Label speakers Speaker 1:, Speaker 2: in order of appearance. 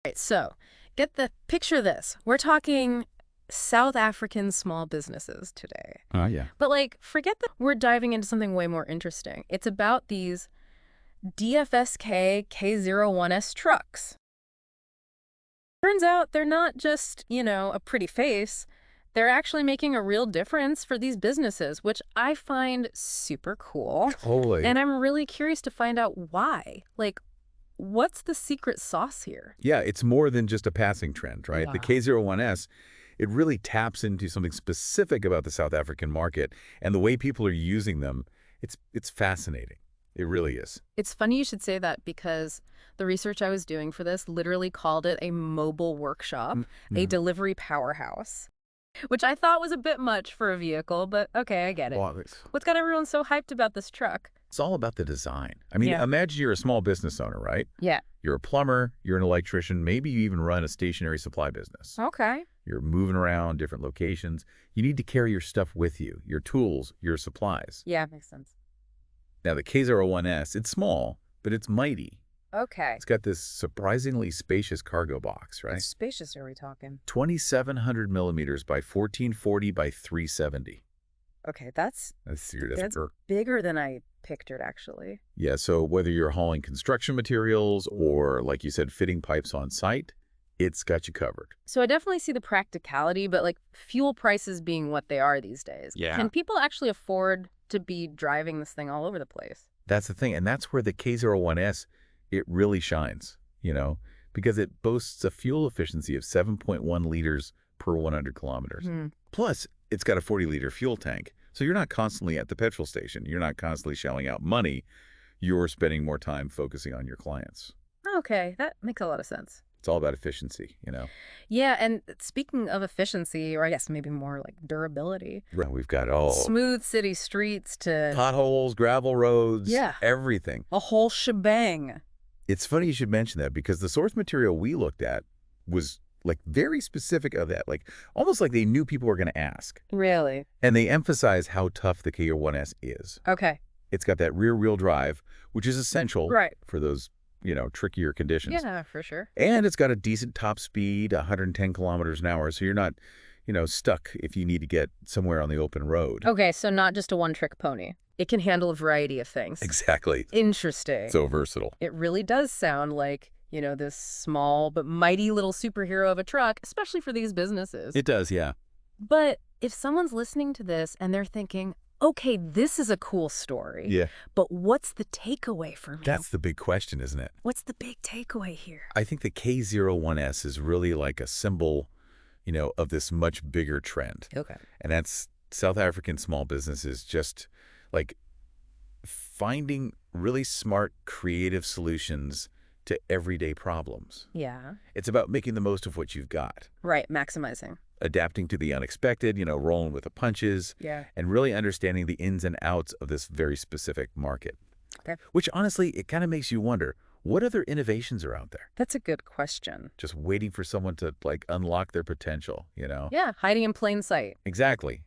Speaker 1: Right, so picture this. We're talking South African small businesses today.
Speaker 2: Yeah.
Speaker 1: But forget that. We're diving into something way more interesting. It's about these DFSK K01S trucks. Turns out they're not just, a pretty face. They're actually making a real difference for these businesses, which I find super cool.
Speaker 2: Totally.
Speaker 1: And I'm really curious to find out why. What's the secret sauce here?
Speaker 2: Yeah, it's more than just a passing trend, right? The
Speaker 1: Yeah.
Speaker 2: K01S, it really taps into something specific about the South African market, and the way people are using them, it's fascinating. It really is.
Speaker 1: It's funny you should say that because the research I was doing for this literally called it a mobile workshop, a delivery powerhouse, which I thought was a bit much for a vehicle, but okay, I get it.
Speaker 2: Well,
Speaker 1: What's got everyone so hyped about this truck?
Speaker 2: it's all about the design. I mean,
Speaker 1: Yeah.
Speaker 2: imagine you're a small business owner, right?
Speaker 1: Yeah.
Speaker 2: You're a plumber, you're an electrician, maybe you even run a stationary supply business.
Speaker 1: Okay.
Speaker 2: You're moving around different locations. You need to carry your stuff with you, your tools, your supplies.
Speaker 1: Yeah, makes sense.
Speaker 2: Now, the K01S, it's small, but it's mighty.
Speaker 1: Okay.
Speaker 2: It's got this surprisingly spacious cargo box, right?
Speaker 1: How spacious are we talking?
Speaker 2: 2,700 millimeters by 1440 by 370.
Speaker 1: Okay, that's
Speaker 2: That's
Speaker 1: bigger than I pictured, actually.
Speaker 2: Yeah, so whether you're hauling construction materials or, like you said, fitting pipes on site, it's got you covered.
Speaker 1: So I definitely see the practicality, but fuel prices being what they are these days.
Speaker 2: Yeah.
Speaker 1: Can people actually afford to be driving this thing all over the place?
Speaker 2: That's the thing, and that's where the K01S, it really shines, because it boasts a fuel efficiency of 7.1 liters per 100 kilometers. Plus, it's got a 40-liter fuel tank, so you're not constantly at the petrol station. You're not constantly shelling out money. You're spending more time focusing on your clients.
Speaker 1: Okay, that makes a lot of sense.
Speaker 2: It's all about efficiency,
Speaker 1: Yeah, and speaking of efficiency, or I guess maybe more like durability,
Speaker 2: Right. We've got all
Speaker 1: smooth city streets to
Speaker 2: potholes, gravel roads,
Speaker 1: Yeah.
Speaker 2: everything.
Speaker 1: a whole shebang.
Speaker 2: It's funny you should mention that because the source material we looked at was very specific of that, almost like they knew people were going to ask.
Speaker 1: Really?
Speaker 2: And they emphasize how tough the K01S is.
Speaker 1: Okay.
Speaker 2: It's got that rear-wheel drive, which is essential
Speaker 1: Right.
Speaker 2: for those, trickier conditions.
Speaker 1: Yeah, for sure.
Speaker 2: And it's got a decent top speed, 110 kilometers an hour, so you're not, stuck if you need to get somewhere on the open road.
Speaker 1: Okay, so not just a one-trick pony. It can handle a variety of things.
Speaker 2: Exactly.
Speaker 1: Interesting.
Speaker 2: So versatile.
Speaker 1: It really does sound like, this small but mighty little superhero of a truck, especially for these businesses.
Speaker 2: It does, yeah.
Speaker 1: But if someone's listening to this and they're thinking, okay, this is a cool story.
Speaker 2: Yeah.
Speaker 1: But what's the takeaway for me?
Speaker 2: That's the big question, isn't it?
Speaker 1: What's the big takeaway here?
Speaker 2: I think the K01S is really like a symbol, of this much bigger trend.
Speaker 1: Okay.
Speaker 2: And that's South African small businesses just finding really smart, creative solutions to everyday problems.
Speaker 1: Yeah.
Speaker 2: It's about making the most of what you've got,
Speaker 1: Right, maximizing.
Speaker 2: adapting to the unexpected, rolling with the punches,
Speaker 1: Yeah.
Speaker 2: and really understanding the ins and outs of this very specific market.
Speaker 1: Okay.
Speaker 2: Which, honestly, it kind of makes you wonder, what other innovations are out there?
Speaker 1: That's a good question.
Speaker 2: Just waiting for someone to, unlock their potential,
Speaker 1: Yeah, hiding in plain sight.
Speaker 2: Exactly.